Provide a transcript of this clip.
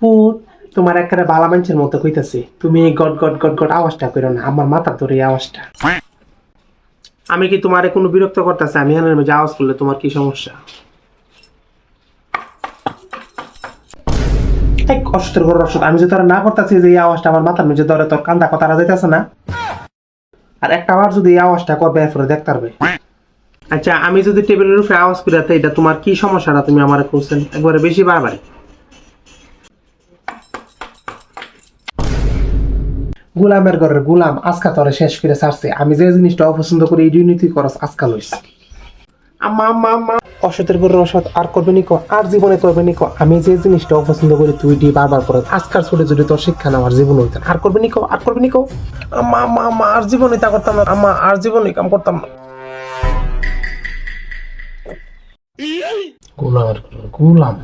Foot তোমার একেবারে বালা মানুষের মতো কইতাছি, তুমি গট গট গট গট আওয়াজটা করো না, আমার মাথা ধরে এই আওয়াজটা। আমি কি তোমারে কোনো বিরক্ত করতেছি? আমি এখানে যে আওয়াজ করলে তোমার কি সমস্যা? এই কষ্টের ঘর রসদ, আমি যে তোরা না করতেছি যে এই আওয়াজটা আমার মাথার মধ্যে ধরে, তোর কান্দা কথাটা যাইতেছে না? আর একটা বার যদি এই আওয়াজটা করবে এরপরে দেখতে পারবে। আচ্ছা, আমি যদি টেবিলের উপরে আওয়াজ করে থাকি, এটা তোমার কি সমস্যাটা তুমি আমার কোশ্চেন একবারে বেশি বারবার। গোলামের ঘরের গোলাম আজকা তোরে শেষ করে ছাড়ছে। আমি যে জিনিসটা অপছন্দ করি এই দুর্নীতি করস আজকা লইস। আম্মা আম্মা আম্মা, অসতের ঘরের অসৎ আর করবে নিকো, আর জীবনে করবে নিকো। আমি যে জিনিসটা অপছন্দ করি তুই ডি বারবার করে আজকার ছোট যদি তোর শিক্ষা না আমার জীবন হইতেন। আর করবে নিকো, আর করবে নিকো। আম্মা আম্মা আম্মা, আর জীবনে তা করতাম না। আম্মা, আর জীবনে কাম করতাম না। গোলামের ঘরের গোলাম।